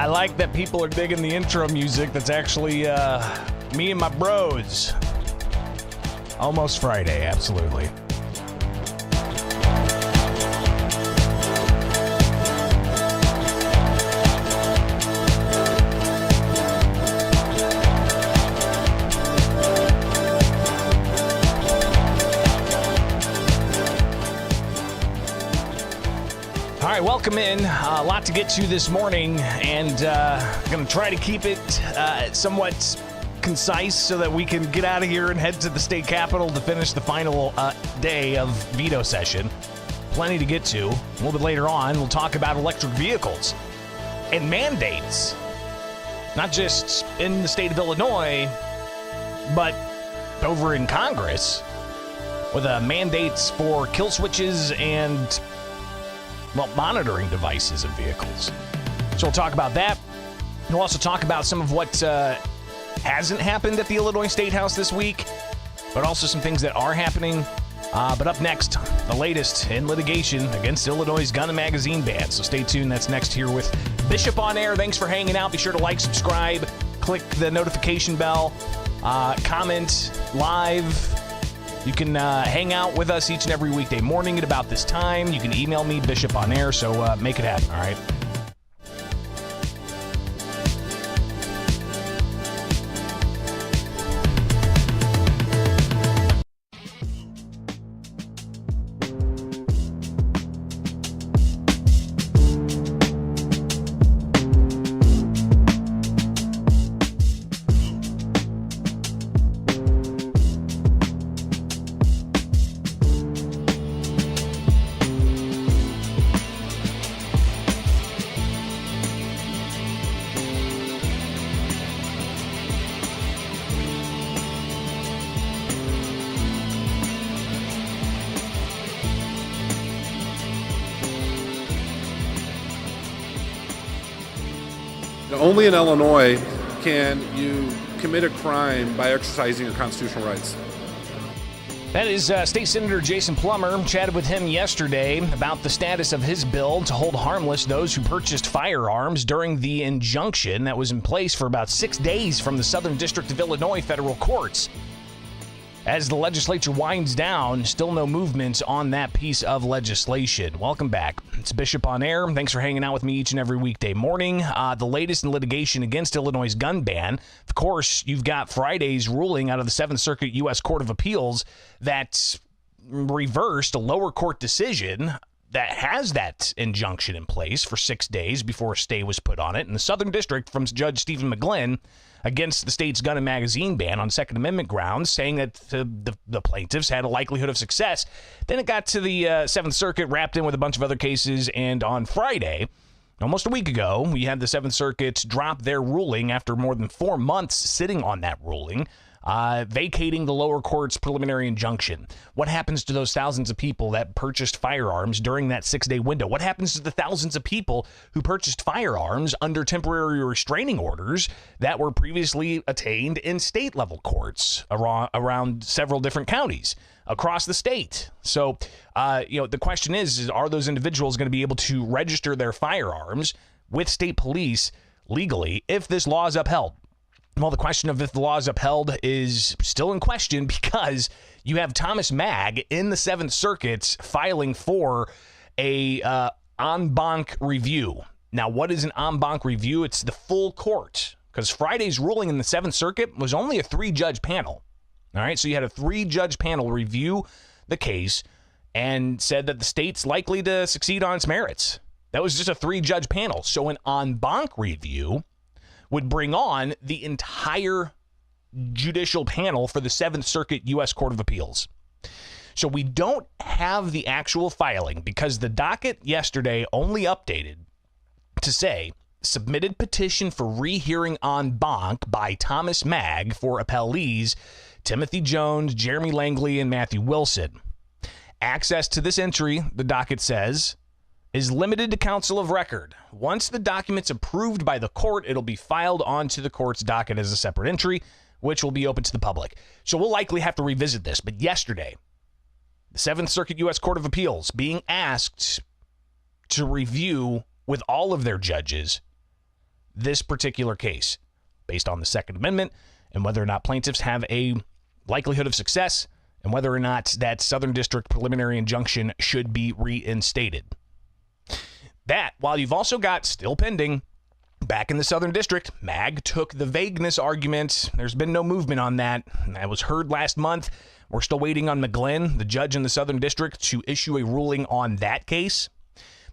like that people are digging the intro music. That's actually me and my bros. Almost Friday, absolutely. All right, welcome in. A lot to get to this morning, and going to try to keep it somewhat concise so that we can get out of here and head to the state capitol to finish the final day of veto session. Plenty to get to. A little bit later on, we'll talk about electric vehicles and mandates, not just in the state of Illinois, but over in Congress with mandates for kill switches and monitoring devices of vehicles. So we'll talk about that. We'll also talk about some of what hasn't happened at the Illinois State House this week, but also some things that are happening. But up next, the latest in litigation against Illinois' gun and magazine ban. So stay tuned. That's next here with Bishop on Air. Thanks for hanging out. Be sure to like, subscribe, click the notification bell, comment live. You can hang out with us each and every weekday morning at about this time. You can email me, Bishop on Air, so make it happen, all right? Only in Illinois can you commit a crime by exercising your constitutional rights. That is State Senator Jason Plummer. Chatted with him yesterday about the status of his bill to hold harmless those who purchased firearms during the injunction that was in place for about 6 days from the Southern District of Illinois federal courts. As the legislature winds down, still no movement on that piece of legislation. Welcome back. It's Bishop on Air. Thanks for hanging out with me each and every weekday morning. The latest in litigation against Illinois' gun ban. Of course, you've got Friday's ruling out of the Seventh Circuit U.S. Court of Appeals that reversed a lower court decision that has that injunction in place for 6 days before a stay was put on it. In the Southern District from Judge Stephen McGlynn against the state's gun and magazine ban on Second Amendment grounds, saying that the plaintiffs had a likelihood of success. Then it got to the Seventh Circuit, wrapped in with a bunch of other cases, and on Friday, almost a week ago, we had the Seventh Circuit drop their ruling after more than 4 months sitting on that ruling, vacating the lower court's preliminary injunction. What happens to those thousands of people that purchased firearms during that 6-day window? What happens to the thousands of people who purchased firearms under temporary restraining orders that were previously attained in state-level courts around several different counties across the state? So, the question is are those individuals going to be able to register their firearms with state police legally if this law is upheld? Well, the question of if the law is upheld is still in question because you have Thomas Magg in the Seventh Circuit filing for a en banc review. Now, what is an en banc review? It's the full court, because Friday's ruling in the Seventh Circuit was only a 3-judge panel. All right, so you had a 3-judge panel review the case and said that the state's likely to succeed on its merits. That was just a 3-judge panel. So an en banc review would bring on the entire judicial panel for the Seventh Circuit U.S. Court of Appeals. So we don't have the actual filing because the docket yesterday only updated to say submitted petition for rehearing en banc by Thomas Magg for appellees Timothy Jones, Jeremy Langley, and Matthew Wilson. Access to this entry, the docket says, is limited to counsel of record. Once the document's approved by the court, it'll be filed onto the court's docket as a separate entry, which will be open to the public. So we'll likely have to revisit this. But yesterday, the Seventh Circuit U.S. Court of Appeals being asked to review with all of their judges this particular case based on the Second Amendment and whether or not plaintiffs have a likelihood of success and whether or not that Southern District preliminary injunction should be reinstated. That, while you've also got still pending back in the Southern District, MAG took the vagueness argument. There's been no movement on that. That was heard last month. We're still waiting on McGlynn, the judge in the Southern District, to issue a ruling on that case.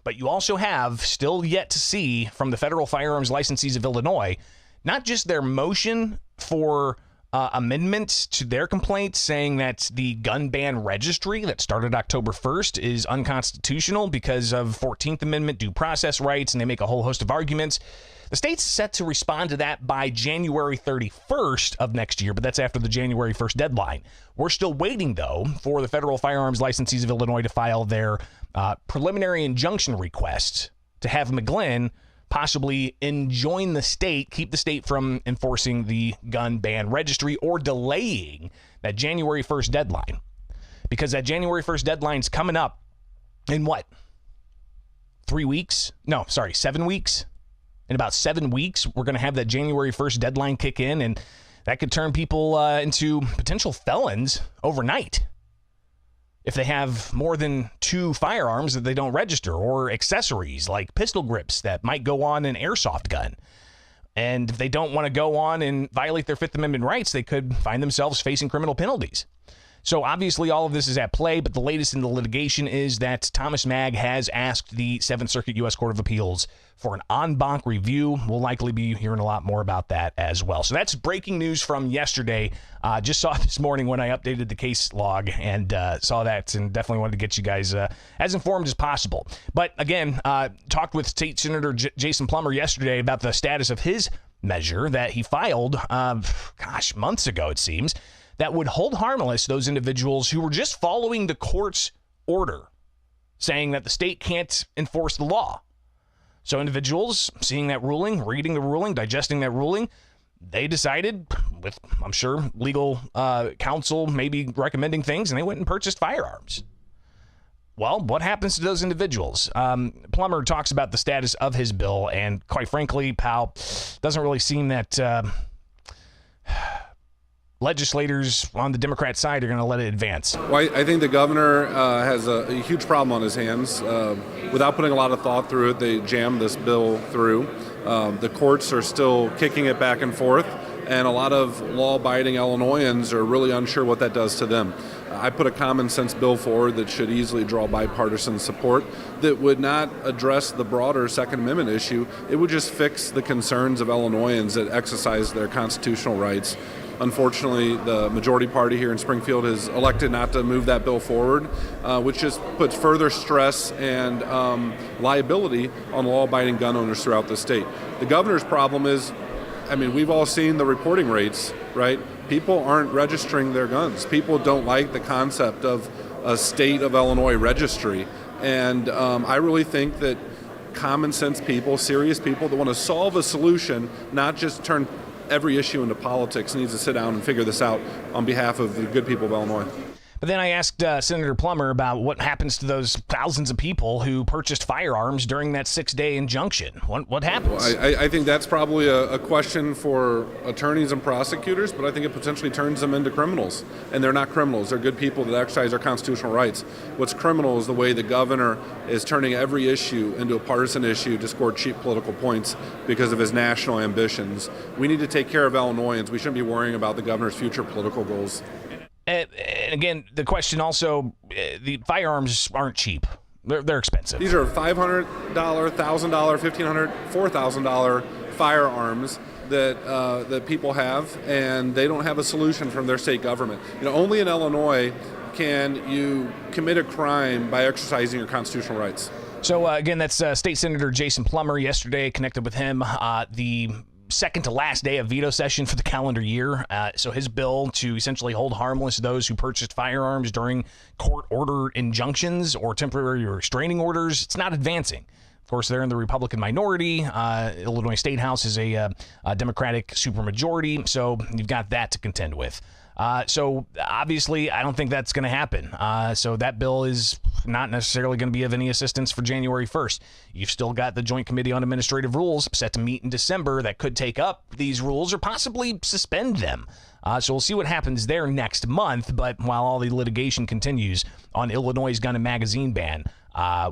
But you also have still yet to see from the federal firearms licensees of Illinois, not just their motion for amendments to their complaint saying that the gun ban registry that started October 1st is unconstitutional because of 14th Amendment due process rights, and they make a whole host of arguments. The state's set to respond to that by January 31st of next year, but that's after the January 1st deadline. We're still waiting, though, for the federal firearms licensees of Illinois to file their preliminary injunction request to have McGlynn possibly enjoin the state, keep the state from enforcing the gun ban registry or delaying that January 1st deadline. Because that January 1st deadline's coming up in what? 3 weeks? No, sorry, 7 weeks? In about 7 weeks, we're going to have that January 1st deadline kick in, and that could turn people into potential felons overnight if they have more than 2 firearms that they don't register, or accessories like pistol grips that might go on an airsoft gun. And if they don't want to go on and violate their Fifth Amendment rights, they could find themselves facing criminal penalties. So obviously all of this is at play, but the latest in the litigation is that Thomas Mag has asked the 7th Circuit U.S. Court of Appeals for an en banc review. We'll likely be hearing a lot more about that as well. So that's breaking news from yesterday. Just saw it this morning when I updated the case log and saw that, and definitely wanted to get you guys as informed as possible. But again, talked with State Senator Jason Plummer yesterday about the status of his measure that he filed, months ago it seems, that would hold harmless those individuals who were just following the court's order, saying that the state can't enforce the law. So individuals seeing that ruling, reading the ruling, digesting that ruling, they decided, with, I'm sure, legal counsel maybe recommending things, and they went and purchased firearms. Well, what happens to those individuals? Plummer talks about the status of his bill, and quite frankly, pal, doesn't really seem that legislators on the Democrat side are going to let it advance. Well, I think the governor has a huge problem on his hands. Without putting a lot of thought through it, they jammed this bill through. The courts are still kicking it back and forth, and a lot of law-abiding Illinoisans are really unsure what that does to them. I put a common sense bill forward that should easily draw bipartisan support that would not address the broader Second Amendment issue. It would just fix the concerns of Illinoisans that exercise their constitutional rights. Unfortunately, the majority party here in Springfield has elected not to move that bill forward, which just puts further stress and liability on law-abiding gun owners throughout the state. The governor's problem is, we've all seen the reporting rates, right? People aren't registering their guns. People don't like the concept of a state of Illinois registry. And I really think that common sense people, serious people that want to solve a solution, not just turn every issue into politics, needs to sit down and figure this out on behalf of the good people of Illinois. But then I asked Senator Plummer about what happens to those thousands of people who purchased firearms during that 6-day injunction. What happens? Well, I think that's probably a question for attorneys and prosecutors, but I think it potentially turns them into criminals. And they're not criminals. They're good people that exercise their constitutional rights. What's criminal is the way the governor is turning every issue into a partisan issue to score cheap political points because of his national ambitions. We need to take care of Illinoisans. We shouldn't be worrying about the governor's future political goals. And again, the question also, the firearms aren't cheap. They're expensive. These are $500, $1,000, $1,500, $4,000 firearms that people have, and they don't have a solution from their state government. Only in Illinois can you commit a crime by exercising your constitutional rights. So again, that's State Senator Jason Plummer. Yesterday, connected with him, the second to last day of veto session for the calendar year. So his bill to essentially hold harmless those who purchased firearms during court-ordered injunctions or temporary restraining orders, it's not advancing. Of course, they're in the Republican minority. Illinois State House is a Democratic supermajority, so you've got that to contend with. So obviously, I don't think that's going to happen. So that bill is not necessarily going to be of any assistance for January 1st. You've still got the Joint Committee on Administrative Rules set to meet in December that could take up these rules or possibly suspend them. So we'll see what happens there next month. But while all the litigation continues on Illinois' gun and magazine ban,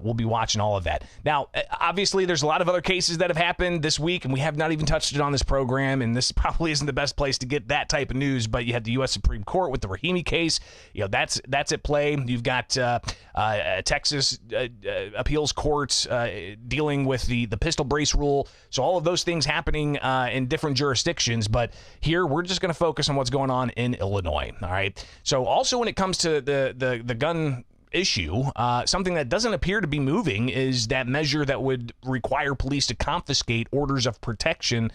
we'll be watching all of that. Now, obviously, there's a lot of other cases that have happened this week, and we have not even touched it on this program, and this probably isn't the best place to get that type of news, but you had the U.S. Supreme Court with the Rahimi case. That's at play. You've got Texas appeals courts dealing with the pistol brace rule. So all of those things happening in different jurisdictions, but here we're just going to focus on what's going on in Illinois, all right? So also when it comes to the gun issue, something that doesn't appear to be moving is that measure that would require police to confiscate orders of protection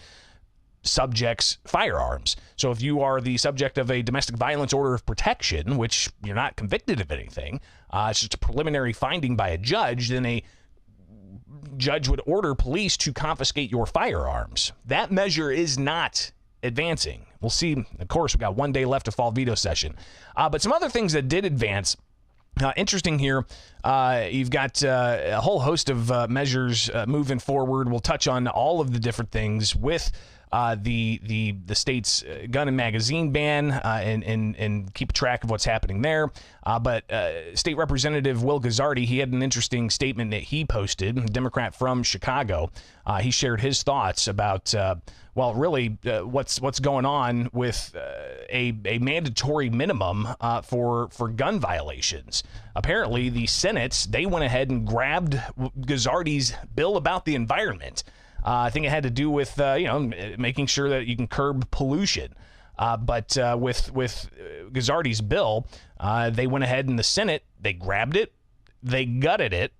subjects' firearms. So if you are the subject of a domestic violence order of protection, which you're not convicted of anything, it's just a preliminary finding by a judge, then a judge would order police to confiscate your firearms. That measure is not advancing. We'll see. Of course, we've got 1 day left of fall veto session. But some other things that did advance. Interesting here, you've got a whole host of measures moving forward. We'll touch on all of the different things with the state's gun and magazine ban and keep track of what's happening there. But State Representative Will Guzzardi, he had an interesting statement that he posted, a Democrat from Chicago. He shared his thoughts about what's going on with a mandatory minimum for gun violations. Apparently, the Senate, they went ahead and grabbed Guzzardi's bill about the environment. I think it had to do with making sure that you can curb pollution. But with Guzzardi's bill, they went ahead in the Senate, they grabbed it, they gutted it,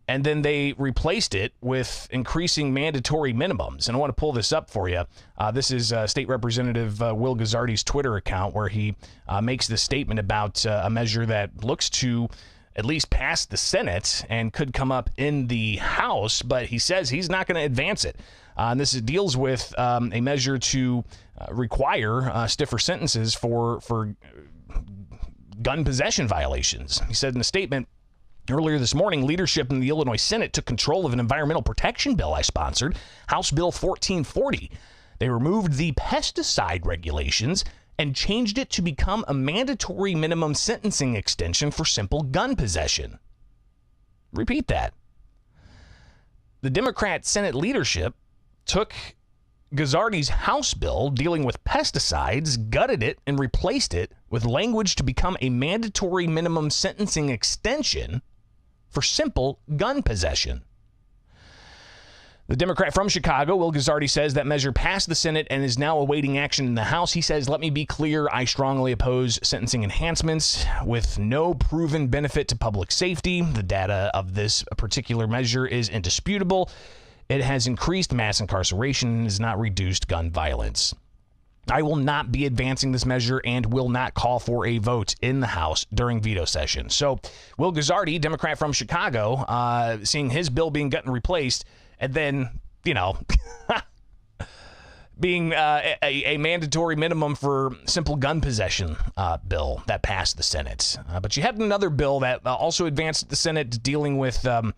and then they replaced it with increasing mandatory minimums. And I want to pull this up for you. This is State Representative Will Guzzardi's Twitter account, where he makes this statement about a measure that looks to at least pass the Senate and could come up in the House, but he says he's not going to advance it. And this deals with a measure to require stiffer sentences for gun possession violations. He said in a statement, earlier this morning, leadership in the Illinois Senate took control of an environmental protection bill I sponsored, House Bill 1440. They removed the pesticide regulations and changed it to become a mandatory minimum sentencing extension for simple gun possession. Repeat that. The Democrat Senate leadership took Guzzardi's House bill dealing with pesticides, gutted it, and replaced it with language to become a mandatory minimum sentencing extension for simple gun possession. The Democrat from Chicago, Will Guzzardi, says that measure passed the Senate and is now awaiting action in the House. He says, "Let me be clear, I strongly oppose sentencing enhancements with no proven benefit to public safety. The data of this particular measure is indisputable. It has increased mass incarceration and has not reduced gun violence. I will not be advancing this measure and will not call for a vote in the House during veto session." So Will Guzzardi, Democrat from Chicago, seeing his bill being gutted and replaced, and then, being a mandatory minimum for simple gun possession bill that passed the Senate. But you had another bill that also advanced the Senate dealing with a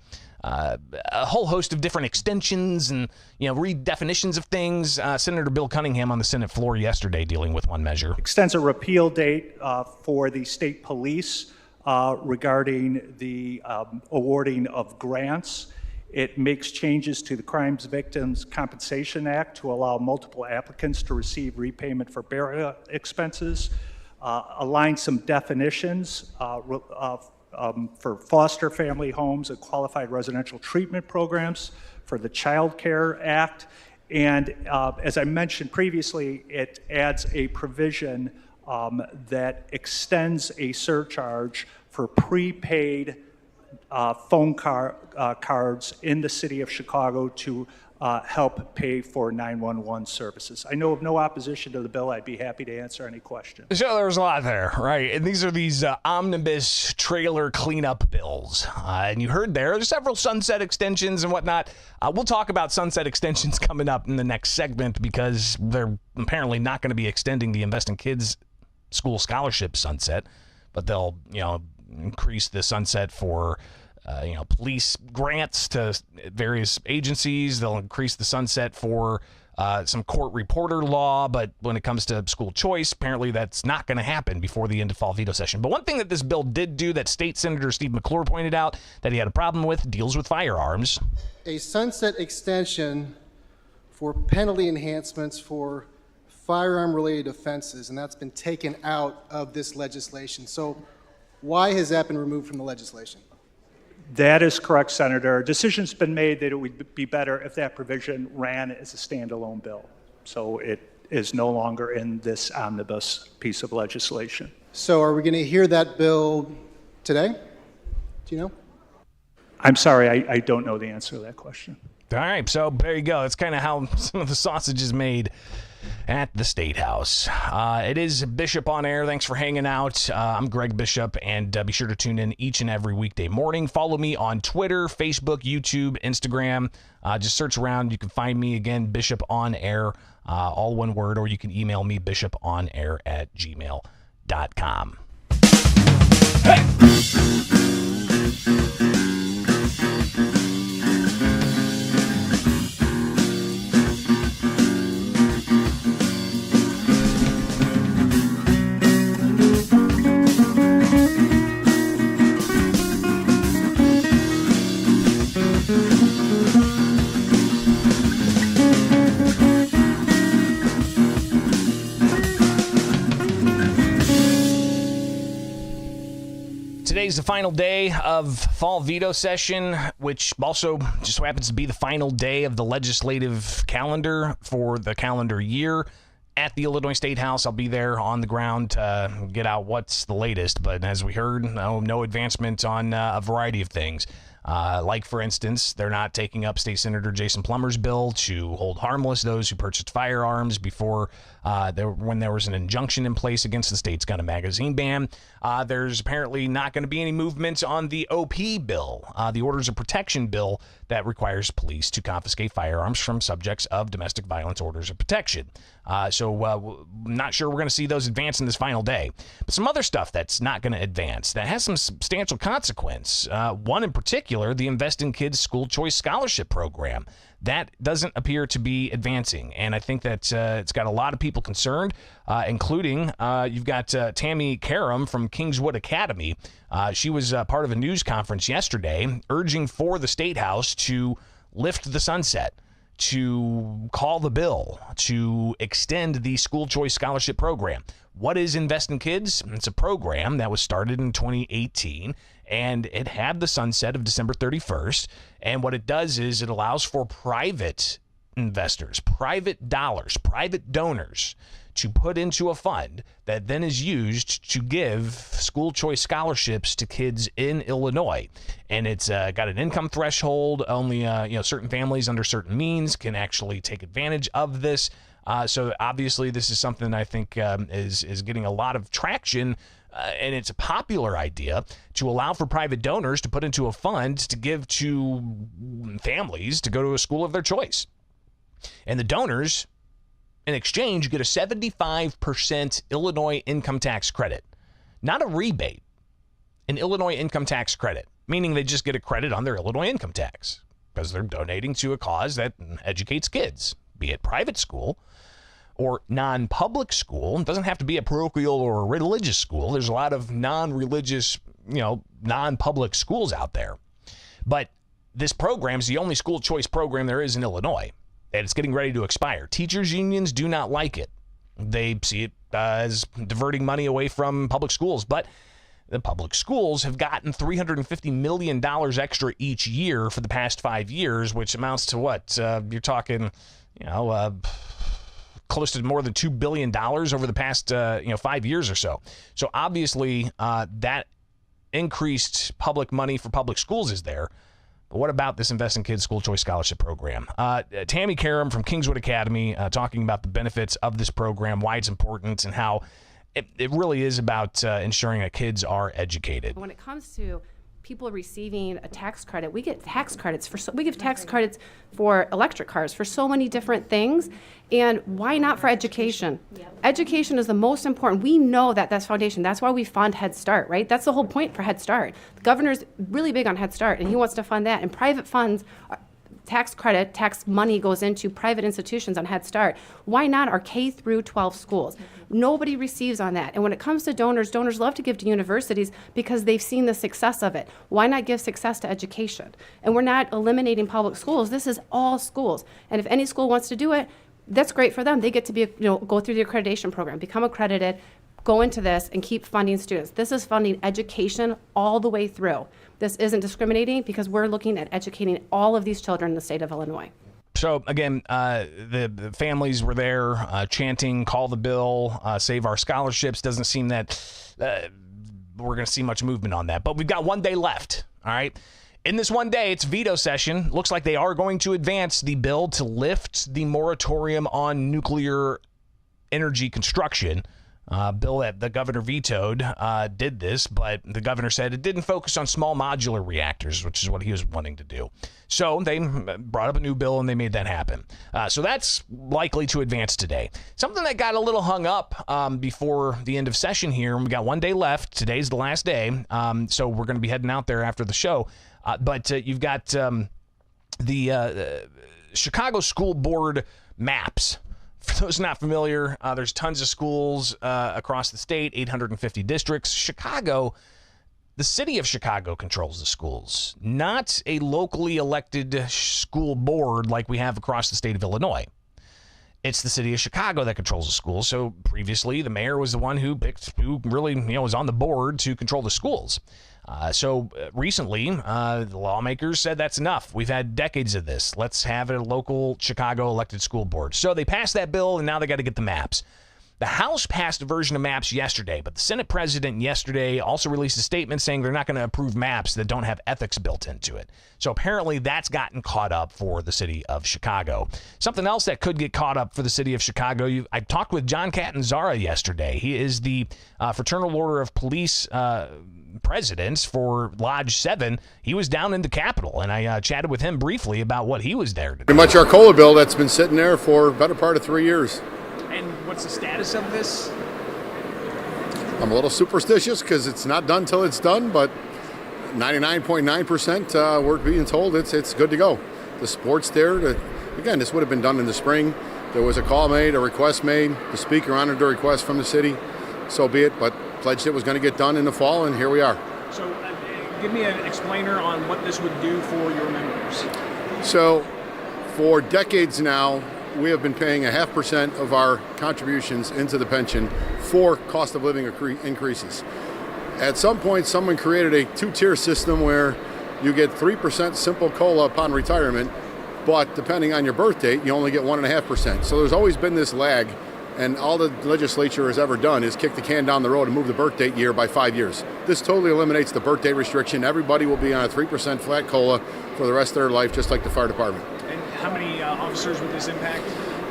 whole host of different extensions and redefinitions of things. Senator Bill Cunningham on the Senate floor yesterday dealing with one measure. Extends a repeal date for the state police regarding the awarding of grants. It makes changes to the Crimes Victims Compensation Act to allow multiple applicants to receive repayment for burial expenses, aligns some definitions for foster family homes and qualified residential treatment programs for the Child Care Act. And as I mentioned previously, it adds a provision that extends a surcharge for prepaid phone cards in the city of Chicago to help pay for 911 services. I know of no opposition to the bill. I'd be happy to answer any questions. So there's a lot there, right? And these are these omnibus trailer cleanup bills. And you heard there's several sunset extensions and whatnot. We'll talk about sunset extensions coming up in the next segment because they're apparently not going to be extending the Invest in Kids school scholarship sunset, but they'll, increase the sunset for, police grants to various agencies. They'll increase the sunset for some court reporter law, but when it comes to school choice, apparently that's not going to happen before the end of fall veto session. But one thing that this bill did do that State Senator Steve McClure pointed out that he had a problem with deals with firearms. A sunset extension for penalty enhancements for firearm-related offenses, and that's been taken out of this legislation. So why has that been removed from the legislation? That is correct, Senator. A decision's been made that it would be better if that provision ran as a standalone bill. So it is no longer in this omnibus piece of legislation. So are we going to hear that bill today? Do you know? I'm sorry, I don't know the answer to that question. All right, so there you go. That's kind of how some of the sausage is made at the State House. It is Bishop on Air. Thanks for hanging out. I'm Greg Bishop, and be sure to tune in each and every weekday morning. Follow me on Twitter, Facebook, YouTube, Instagram. Just search around. You can find me, again, Bishop on Air, all one word, or you can email me, bishoponair@gmail.com. Hey! Today's the final day of fall veto session, which also just so happens to be the final day of the legislative calendar for the calendar year at the Illinois State House. I'll be there on the ground to get out what's the latest, but as we heard, no advancement on a variety of things. Like, for instance, they're not taking up State Senator Jason Plummer's bill to hold harmless those who purchased firearms before when there was an injunction in place against the state's gun and magazine ban. There's apparently not going to be any movement on the OP bill, the Orders of Protection bill that requires police to confiscate firearms from subjects of domestic violence orders of protection. So not sure we're going to see those advance in this final day. But some other stuff that's not going to advance that has some substantial consequence. One in particular, the Invest in Kids School Choice Scholarship Program. That doesn't appear to be advancing, and I think that it's got a lot of people concerned, including you've got Tammy Karam from Kingswood Academy. She was part of a news conference yesterday urging for the State House to lift the sunset, to call the bill, to extend the school choice scholarship program. What is Invest in Kids? It's a program that was started in 2018, and it had the sunset of December 31st. And what it does is it allows for private investors, private dollars, private donors to put into a fund that then is used to give school choice scholarships to kids in Illinois. And it's got an income threshold. Only certain families under certain means can actually take advantage of this. So obviously this is something I think is getting a lot of traction, and it's a popular idea to allow for private donors to put into a fund to give to families to go to a school of their choice. And the donors, in exchange, get a 75% Illinois income tax credit. Not a rebate, an Illinois income tax credit, meaning they just get a credit on their Illinois income tax because they're donating to a cause that educates kids, be it private school or non-public school. It doesn't have to be a parochial or a religious school. There's a lot of non-religious, non-public schools out there. But this program is the only school choice program there is in Illinois, and it's getting ready to expire. Teachers unions do not like it. They see it as diverting money away from public schools, but the public schools have gotten $350 million extra each year for the past 5 years, which amounts to what? You're talking, close to more than $2 billion over the past 5 years or so. So obviously that increased public money for public schools is there. But what about this Invest in Kids School Choice Scholarship Program? Tammy Karam from Kingswood Academy talking about the benefits of this program, why it's important, and how it really is about ensuring that kids are educated. When it comes to people receiving a tax credit. We get tax credits we give tax credits for electric cars, for so many different things. And why not for education? Education is the most important. We know that that's foundation. That's why we fund Head Start, right? That's the whole point for Head Start. The governor's really big on Head Start, and he wants to fund that. And private funds, tax credit, tax money goes into private institutions on Head Start. Why not our K through 12 schools? Nobody receives on that. And when it comes to donors love to give to universities because they've seen the success of it. Why not give success to education? And we're not eliminating public schools. This is all schools. And if any school wants to do it, that's great for them. They get to be, go through the accreditation program, become accredited, go into this and keep funding students. This is funding education all the way through. This isn't discriminating because we're looking at educating all of these children in the state of Illinois. So, again, the families were there chanting, call the bill, save our scholarships. Doesn't seem that we're going to see much movement on that. But we've got 1 day left, all right? In this 1 day, it's veto session. Looks like they are going to advance the bill to lift the moratorium on nuclear energy construction. Bill that the governor vetoed did this, but the governor said it didn't focus on small modular reactors, which is what he was wanting to do. So they brought up a new bill and they made that happen. So that's likely to advance today. Something that got a little hung up before the end of session here, and we got 1 day left. Today's the last day, so we're going to be heading out there after the show. But you've got the Chicago School Board maps. For those not familiar, there's tons of schools across the state, 850 districts. Chicago, the city of Chicago controls the schools, not a locally elected school board like we have across the state of Illinois. It's the city of Chicago that controls the schools. So previously, the mayor was the one who really was on the board to control the schools. So recently, the lawmakers said that's enough. We've had decades of this. Let's have a local Chicago elected school board. So they passed that bill, and now they got to get the maps. The House passed a version of maps yesterday, but the Senate president yesterday also released a statement saying they're not going to approve maps that don't have ethics built into it. So apparently that's gotten caught up for the city of Chicago. Something else that could get caught up for the city of Chicago, I talked with John Catanzara yesterday. He is the Fraternal Order of Police president for Lodge 7. He was down in the Capitol, and I chatted with him briefly about what he was there to do. Pretty much our COLA bill that's been sitting there for a better part of 3 years. And what's the status of this? I'm a little superstitious because it's not done till it's done, but 99.9% we're being told it's good to go. The support's there. Again, this would have been done in the spring. There was a call made, a request made. The speaker honored the request from the city. So be it, but pledged it was going to get done in the fall, and here we are. So give me an explainer on what this would do for your members. So for decades now, we have been paying 0.5% of our contributions into the pension for cost of living increases. At some point, someone created a two-tier system where you get 3% simple COLA upon retirement, but depending on your birth date, you only get 1.5%. So there's always been this lag, and all the legislature has ever done is kick the can down the road and move the birth date year by 5 years. This totally eliminates the birth date restriction. Everybody will be on a 3% flat COLA for the rest of their life, just like the fire department. And how many officers would this impact?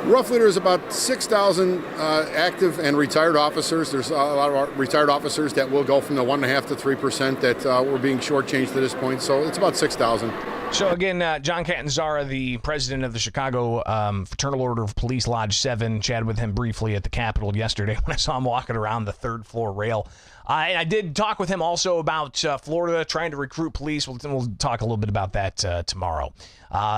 Roughly, there's about 6,000 active and retired officers. There's a lot of retired officers that will go from the 1.5% to 3% that were being shortchanged to this point. So it's about 6,000. So again, John Catanzara, the president of the Chicago Fraternal Order of Police Lodge 7, chatted with him briefly at the Capitol yesterday when I saw him walking around the third floor rail. I did talk with him also about Florida trying to recruit police. We'll talk a little bit about that tomorrow.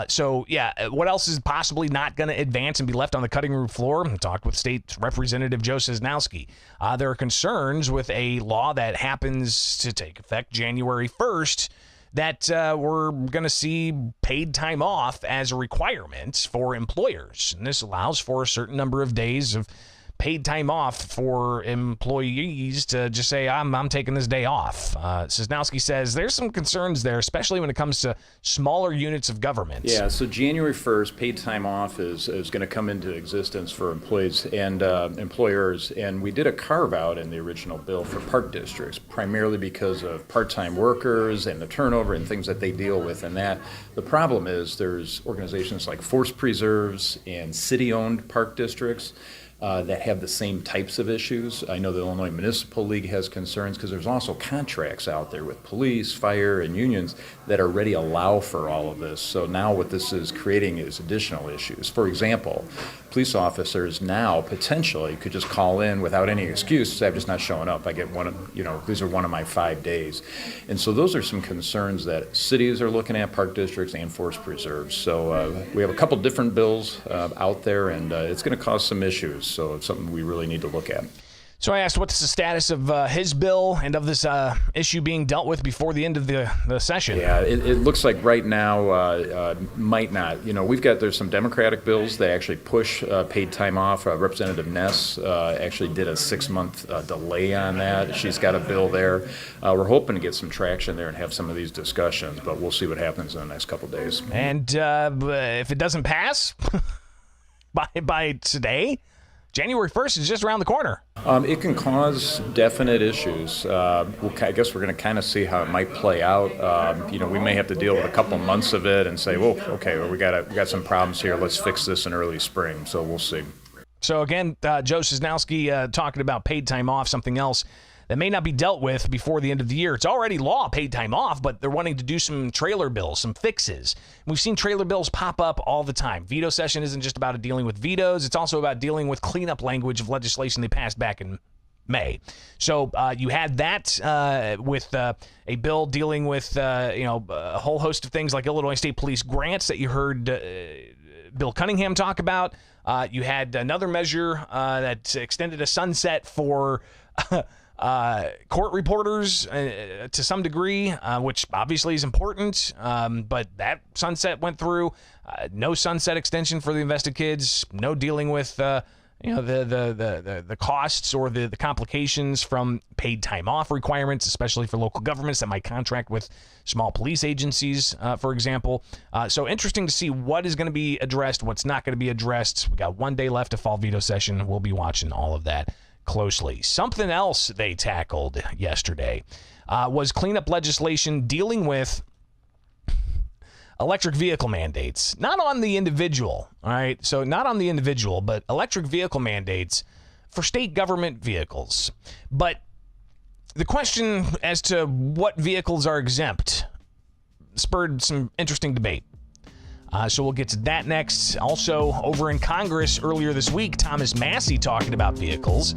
So, yeah, what else is possibly not going to advance and be left on the cutting room floor? I talked with State Representative Joe Cisnowski. There are concerns with a law that happens to take effect January 1st that we're going to see paid time off as a requirement for employers. And this allows for a certain number of days of paid time off for employees to just say, I'm taking this day off. Cisnowski says there's some concerns there, especially when it comes to smaller units of government. Yeah, so January 1st, paid time off is going to come into existence for employees and employers. And we did a carve out in the original bill for park districts, primarily because of part-time workers and the turnover and things that they deal with. And that the problem is there's organizations like forest preserves and city-owned park districts that have the same types of issues. I know the Illinois Municipal League has concerns because there's also contracts out there with police, fire, and unions that already allow for all of this. So now what this is creating is additional issues. For example, police officers now potentially could just call in without any excuse, say, I'm just not showing up. I get these are one of my 5 days. And so those are some concerns that cities are looking at, park districts and forest preserves. So we have a couple different bills out there, and it's going to cause some issues. So it's something we really need to look at. So I asked what's the status of his bill and of this issue being dealt with before the end of the session. Yeah, it looks like right now might not. There's some Democratic bills that actually push paid time off. Representative Ness actually did a 6-month delay on that. She's got a bill there. We're hoping to get some traction there and have some of these discussions, but we'll see what happens in the next couple of days. And if it doesn't pass by today, January 1st is just around the corner. It can cause definite issues. I guess we're going to kind of see how it might play out. We may have to deal with a couple months of it and say, well, okay, we got some problems here. Let's fix this in early spring. So we'll see. So again, Joe Sosnowski talking about paid time off, something else that may not be dealt with before the end of the year. It's already law, paid time off, but they're wanting to do some trailer bills, some fixes. We've seen trailer bills pop up all the time. Veto session isn't just about dealing with vetoes. It's also about dealing with cleanup language of legislation they passed back in May. So you had that with a bill dealing with a whole host of things like Illinois State Police grants that you heard Bill Cunningham talk about. You had another measure that extended a sunset for court reporters to some degree, which obviously is important, but that sunset went through. No sunset extension for the invested kids. No dealing with the costs or the complications from paid time off requirements, especially for local governments that might contract with small police agencies, for example. So interesting to see what is going to be addressed, what's not going to be addressed. We got 1 day left of fall veto session. We'll be watching all of that closely. Something else they tackled yesterday was cleanup legislation dealing with electric vehicle mandates. Not on the individual, all right? So not on the individual, but electric vehicle mandates for state government vehicles. But the question as to what vehicles are exempt spurred some interesting debate. So we'll get to that next. Also, over in Congress earlier this week, Thomas Massey talking about vehicles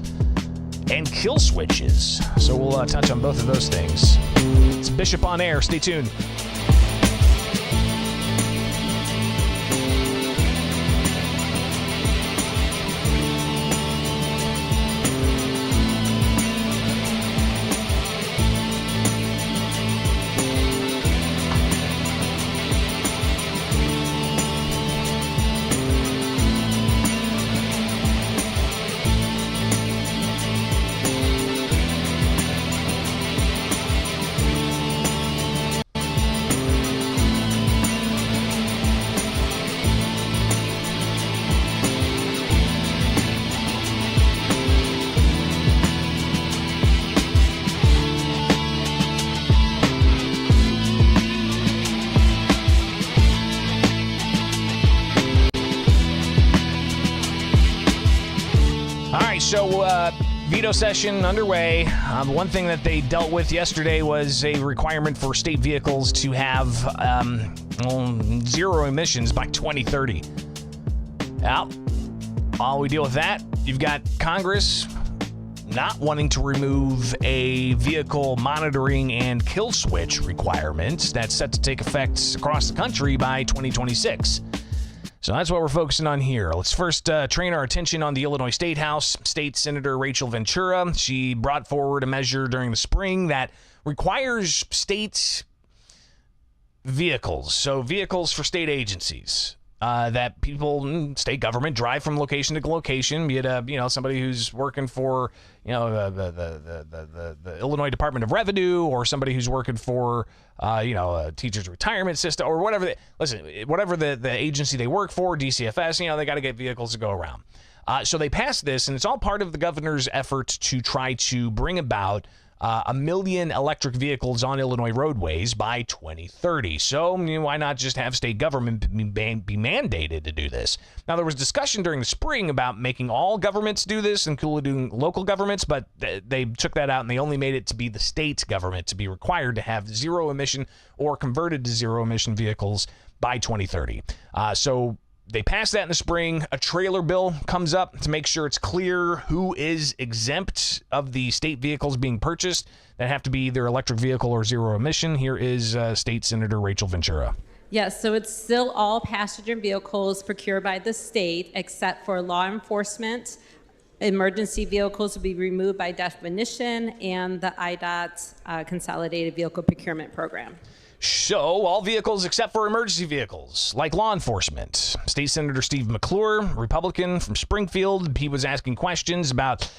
and kill switches. So we'll touch on both of those things. It's Bishop on Air. Stay tuned. So veto session underway. The one thing that they dealt with yesterday was a requirement for state vehicles to have zero emissions by 2030. Now, while we deal with that, you've got Congress not wanting to remove a vehicle monitoring and kill switch requirement that's set to take effect across the country by 2026. So that's what we're focusing on here. Let's first train our attention on the Illinois State House. State Senator Rachel Ventura, she brought forward a measure during the spring that requires state vehicles, so vehicles for state agencies, that people, state government, drive from location to location, be it somebody who's working for the Illinois Department of Revenue, or somebody who's working for a teacher's retirement system, or whatever. Whatever the agency they work for, DCFS, they got to get vehicles to go around. So they passed this, and it's all part of the governor's effort to try to bring about a million electric vehicles on Illinois roadways by 2030. So why not just have state government be mandated to do this? Now, there was discussion during the spring about making all governments do this, including local governments, but they took that out and they only made it to be the state government to be required to have zero emission or converted to zero emission vehicles by 2030. So they passed that in the spring. A trailer bill comes up to make sure it's clear who is exempt of the state vehicles being purchased that have to be either electric vehicle or zero emission. Here is State Senator Rachel Ventura. Yes, so it's still all passenger vehicles procured by the state, except for law enforcement. Emergency vehicles will be removed by definition, and the IDOT Consolidated Vehicle Procurement Program. So, all vehicles except for emergency vehicles, like law enforcement. State Senator Steve McClure, Republican from Springfield, he was asking questions about,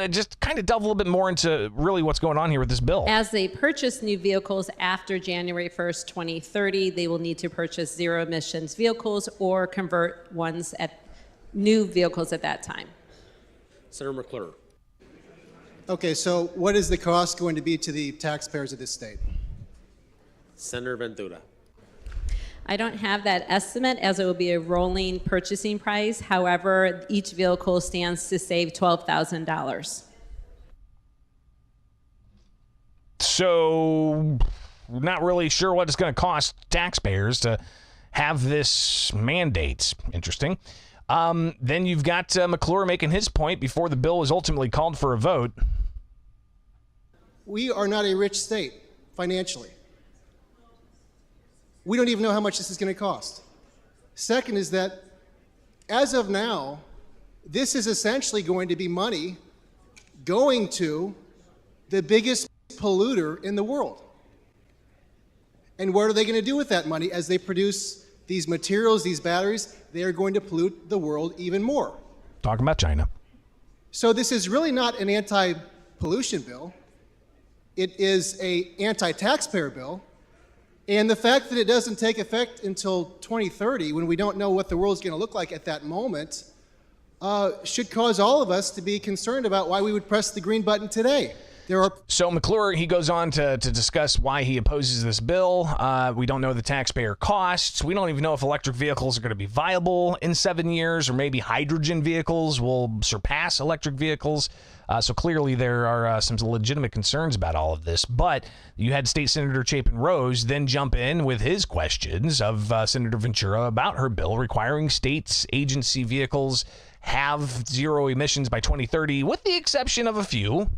just kind of delve a little bit more into really what's going on here with this bill. As they purchase new vehicles after January 1st, 2030, they will need to purchase zero emissions vehicles or convert ones at new vehicles at that time. Senator McClure. Okay, so what is the cost going to be to the taxpayers of this state? Senator Ventura. I don't have that estimate, as it will be a rolling purchasing price. However, each vehicle stands to save $12,000. So, not really sure what it's going to cost taxpayers to have this mandate. Interesting. Then you've got McClure making his point before the bill was ultimately called for a vote. We are not a rich state financially. We don't even know how much this is going to cost. Second is that, as of now, this is essentially going to be money going to the biggest polluter in the world. And what are they going to do with that money as they produce these materials, these batteries? They are going to pollute the world even more. Talking about China. So this is really not an anti-pollution bill. It is an anti-taxpayer bill. And the fact that it doesn't take effect until 2030, when we don't know what the world's going to look like at that moment, should cause all of us to be concerned about why we would press the green button today. So McClure, he goes on to discuss why he opposes this bill. We don't know the taxpayer costs. We don't even know if electric vehicles are going to be viable in 7 years, or maybe hydrogen vehicles will surpass electric vehicles. So clearly there are some legitimate concerns about all of this. But you had State Senator Chapin Rose then jump in with his questions of Senator Ventura about her bill requiring states agency vehicles have zero emissions by 2030, with the exception of a few.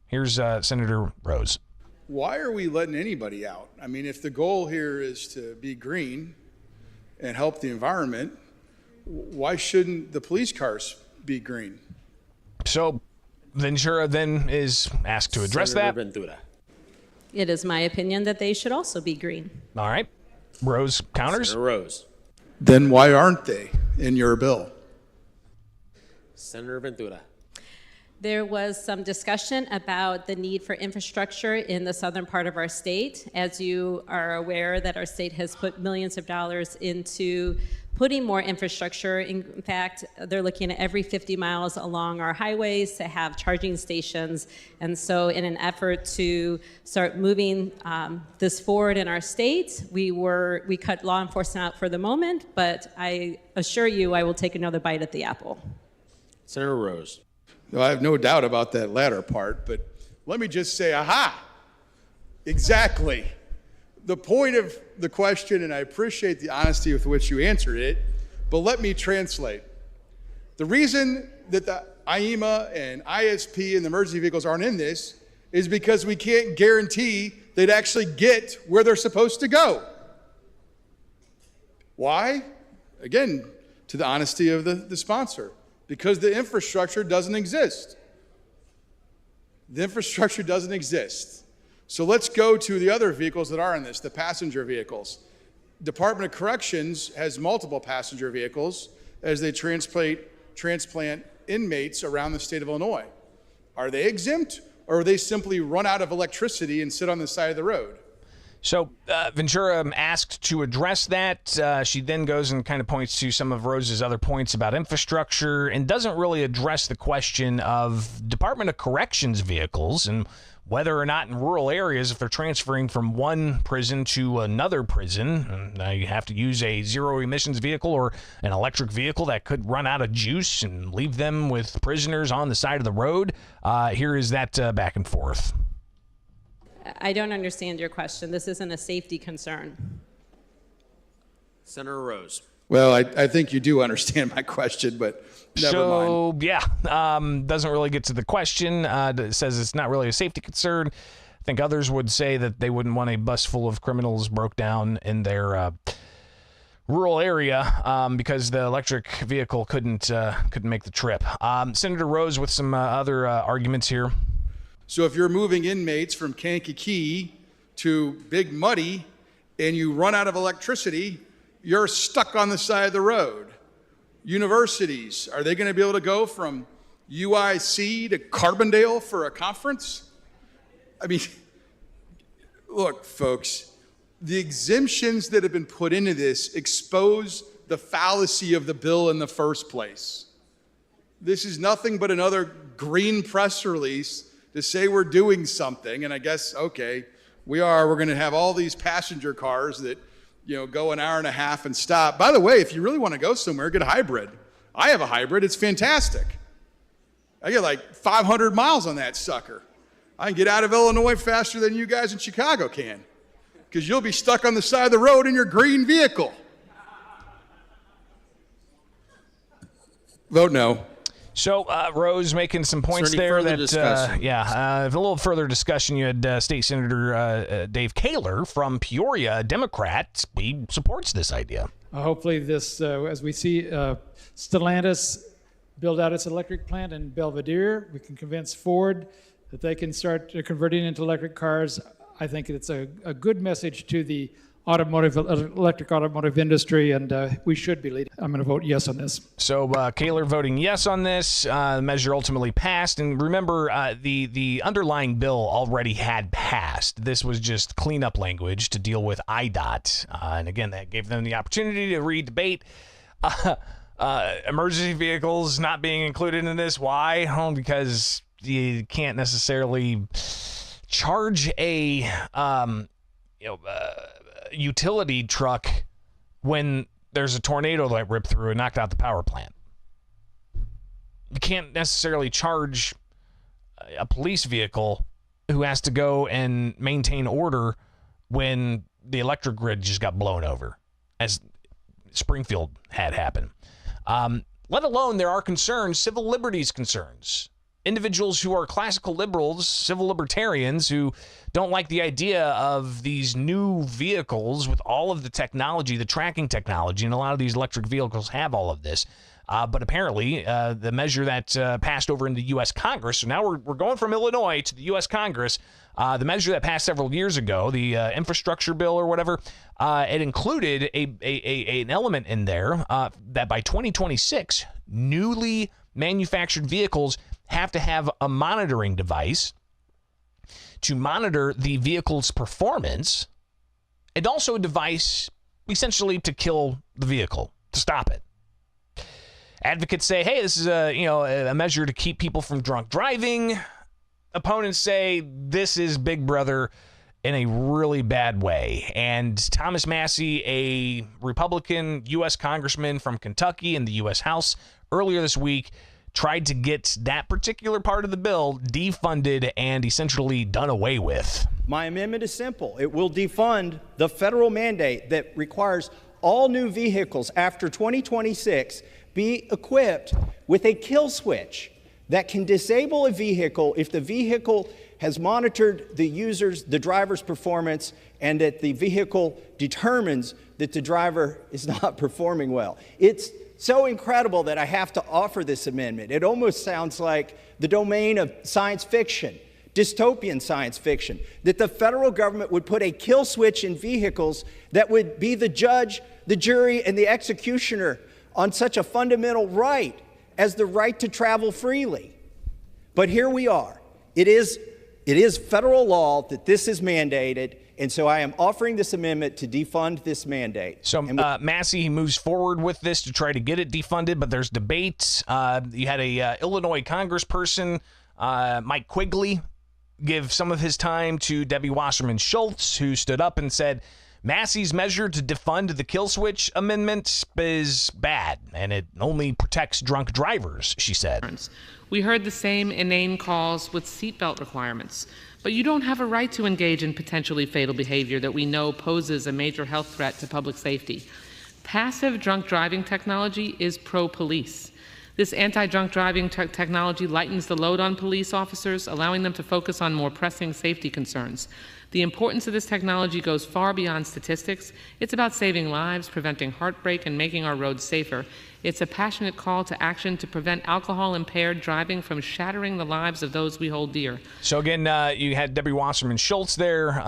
Here's Senator Rose. Why are we letting anybody out? I mean, if the goal here is to be green and help the environment, why shouldn't the police cars be green? So Ventura then is asked to address Senator that. Ventura. It is my opinion that they should also be green. All right. Rose counters. Senator Rose. Then why aren't they in your bill? Senator Ventura. There was some discussion about the need for infrastructure in the southern part of our state. As you are aware, that our state has put millions of dollars into putting more infrastructure. In fact, they're looking at every 50 miles along our highways to have charging stations. And so in an effort to start moving this forward in our state, we cut law enforcement out for the moment, but I assure you I will take another bite at the apple. Senator Rose. No, I have no doubt about that latter part, but let me just say, aha, exactly. The point of the question, and I appreciate the honesty with which you answered it, but let me translate. The reason that the IEMA and ISP and the emergency vehicles aren't in this is because we can't guarantee they'd actually get where they're supposed to go. Why? Again, to the honesty of the sponsor. Because the infrastructure doesn't exist. The infrastructure doesn't exist. So let's go to the other vehicles that are in this, the passenger vehicles. Department of Corrections has multiple passenger vehicles as they transplant inmates around the state of Illinois. Are they exempt, or are they simply run out of electricity and sit on the side of the road? So Ventura asked to address that. She then goes and kind of points to some of Rose's other points about infrastructure and doesn't really address the question of Department of Corrections vehicles and whether or not in rural areas, if they're transferring from one prison to another prison, now you have to use a zero emissions vehicle or an electric vehicle that could run out of juice and leave them with prisoners on the side of the road. Here is that back and forth. I don't understand your question. This isn't a safety concern. Senator Rose. Well, I think you do understand my question, but never mind. So, yeah, doesn't really get to the question. It says it's not really a safety concern. I think others would say that they wouldn't want a bus full of criminals broke down in their rural area because the electric vehicle couldn't make the trip. Senator Rose with some other arguments here. So if you're moving inmates from Kankakee to Big Muddy and you run out of electricity, you're stuck on the side of the road. Universities, are they going to be able to go from UIC to Carbondale for a conference? I mean, look, folks, the exemptions that have been put into this expose the fallacy of the bill in the first place. This is nothing but another green press release to say we're doing something, and I guess, okay, we are. We're going to have all these passenger cars that, go an hour and a half and stop. By the way, if you really want to go somewhere, get a hybrid. I have a hybrid. It's fantastic. I get like 500 miles on that sucker. I can get out of Illinois faster than you guys in Chicago can, because you'll be stuck on the side of the road in your green vehicle. Vote no. So, Rose making some points there that, a little further discussion. You had State Senator Dave Kaler from Peoria, Democrat. He supports this idea. Hopefully this, as we see Stellantis build out its electric plant in Belvedere, we can convince Ford that they can start converting into electric cars. I think it's a good message to the electric automotive industry, and we should be leading. I'm going to vote yes on this. So Kaler voting yes on this. The measure ultimately passed. And remember, the underlying bill already had passed. This was just cleanup language to deal with IDOT. And again, that gave them the opportunity to re-debate emergency vehicles not being included in this. Why? Well, because you can't necessarily charge a utility truck when there's a tornado that ripped through and knocked out the power plant. You can't necessarily charge a police vehicle who has to go and maintain order when the electric grid just got blown over, as Springfield had happen. Let alone there are concerns, civil liberties concerns. Individuals who are classical liberals, civil libertarians, who don't like the idea of these new vehicles with all of the technology, the tracking technology, and a lot of these electric vehicles have all of this. But apparently, the measure that passed over in the U.S. Congress, so now we're going from Illinois to the U.S. Congress, the measure that passed several years ago, the infrastructure bill or whatever, it included an element in there that by 2026, newly manufactured vehicles have to have a monitoring device to monitor the vehicle's performance, and also a device essentially to kill the vehicle, to stop it. Advocates say, hey, this is a measure to keep people from drunk driving. Opponents say this is Big Brother in a really bad way. And Thomas Massey, a Republican U.S. congressman from Kentucky in the U.S. House, earlier this week tried to get that particular part of the bill defunded and essentially done away with. My amendment is simple. It will defund the federal mandate that requires all new vehicles after 2026 be equipped with a kill switch that can disable a vehicle if the vehicle has monitored the driver's performance and that the vehicle determines that the driver is not performing well. It's so incredible that I have to offer this amendment. It almost sounds like the domain of science fiction, dystopian science fiction, that the federal government would put a kill switch in vehicles that would be the judge, the jury, and the executioner on such a fundamental right as the right to travel freely. But here we are. It is It is federal law that this is mandated, and so I am offering this amendment to defund this mandate. So Massey moves forward with this to try to get it defunded, but there's debate. You had a Illinois congressperson, Mike Quigley, give some of his time to Debbie Wasserman Schultz, who stood up and said, Massey's measure to defund the kill switch amendment is bad, and it only protects drunk drivers, she said. We heard the same inane calls with seatbelt requirements, but you don't have a right to engage in potentially fatal behavior that we know poses a major health threat to public safety. Passive drunk driving technology is pro-police. This anti-drunk driving technology lightens the load on police officers, allowing them to focus on more pressing safety concerns. The importance of this technology goes far beyond statistics. It's about saving lives, preventing heartbreak, and making our roads safer. It's a passionate call to action to prevent alcohol-impaired driving from shattering the lives of those we hold dear. So again, you had Debbie Wasserman Schultz there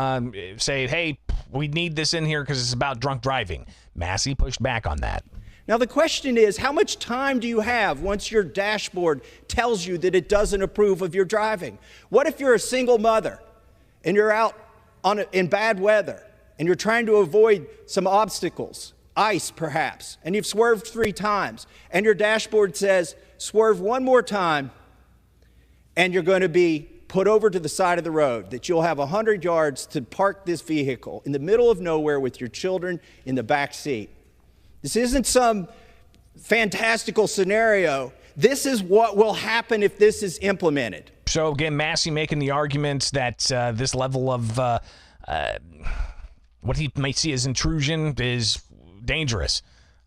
saying, hey, we need this in here because it's about drunk driving. Massey pushed back on that. Now, the question is, how much time do you have once your dashboard tells you that it doesn't approve of your driving? What if you're a single mother and you're out in bad weather and you're trying to avoid some obstacles, ice perhaps, and you've swerved 3 times, and your dashboard says, swerve 1 more time, and you're going to be put over to the side of the road, that you'll have 100 yards to park this vehicle in the middle of nowhere with your children in the back seat. This isn't some fantastical scenario. This is what will happen if this is implemented. So again, Massey making the argument that this level of what he might see as intrusion is dangerous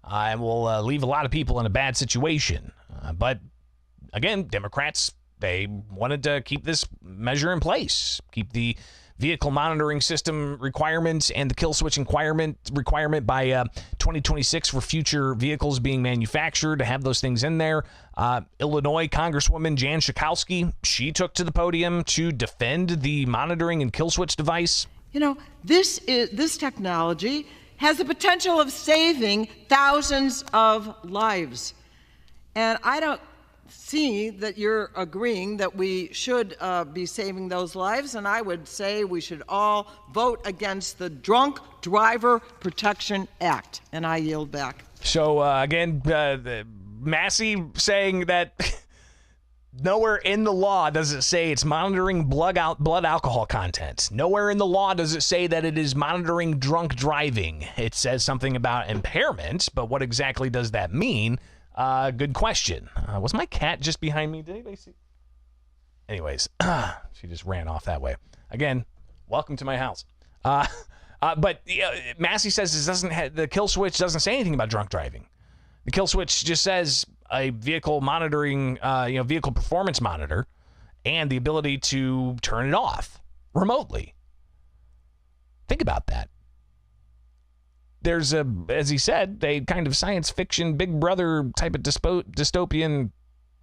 and will leave a lot of people in a bad situation. But again, Democrats, they wanted to keep this measure in place, keep the vehicle monitoring system requirements and the kill switch requirement by 2026 for future vehicles being manufactured, to have those things in there. Illinois Congresswoman Jan Schakowsky, she took to the podium to defend the monitoring and kill switch device. You know, this technology has the potential of saving thousands of lives. And I don't see that you're agreeing that we should be saving those lives, and I would say we should all vote against the Drunk Driver Protection Act, and I yield back. So again, Massey saying that nowhere in the law does it say it's monitoring blood alcohol content. Nowhere in the law does it say that it is monitoring drunk driving. It says something about impairment, but what exactly does that mean? Good question. Was my cat just behind me? Did anybody see? Anyways, she just ran off that way. Again, welcome to my house. But Massey says this the kill switch doesn't say anything about drunk driving. The kill switch just says a vehicle monitoring, vehicle performance monitor, and the ability to turn it off remotely. Think about that. There's as he said, a kind of science fiction Big Brother type of dystopian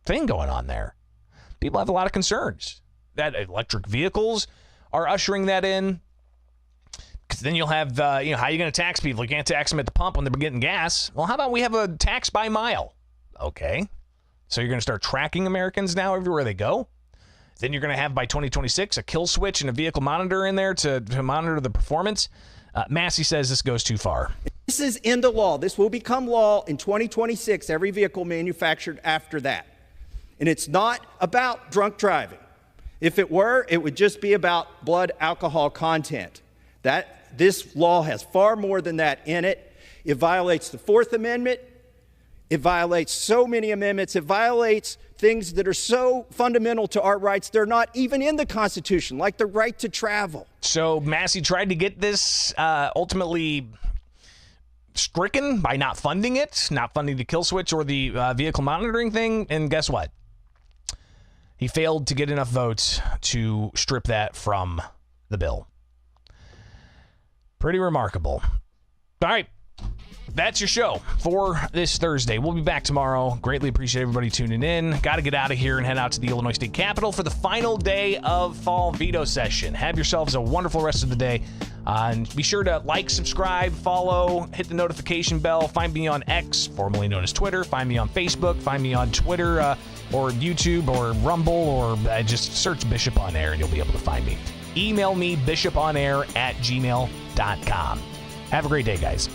thing going on there. People have a lot of concerns that electric vehicles are ushering that in. Because then you'll have, how are you going to tax people? You can't tax them at the pump when they're getting gas. Well, how about we have a tax by mile? Okay. So you're going to start tracking Americans now everywhere they go? Then you're going to have, by 2026, a kill switch and a vehicle monitor in there to monitor the performance. Massey says this goes too far. This is into law. This will become law in 2026, every vehicle manufactured after that. And it's not about drunk driving. If it were, it would just be about blood alcohol content. This law has far more than that in it. It violates the Fourth Amendment. It violates so many amendments. It violates things that are so fundamental to our rights. They're not even in the Constitution, like the right to travel. So Massey tried to get this ultimately stricken by not funding it, not funding the kill switch or the vehicle monitoring thing. And guess what? He failed to get enough votes to strip that from the bill. Pretty remarkable. All right. That's your show for this Thursday. We'll be back tomorrow. Greatly appreciate everybody tuning in. Got to get out of here and head out to the Illinois State Capitol for the final day of fall veto session. Have yourselves a wonderful rest of the day. And be sure to like, subscribe, follow, hit the notification bell. Find me on X, formerly known as Twitter. Find me on Facebook. Find me on Twitter or YouTube or Rumble, or just search Bishop on Air and you'll be able to find me. Email me, bishoponair@gmail.com. Have a great day, guys.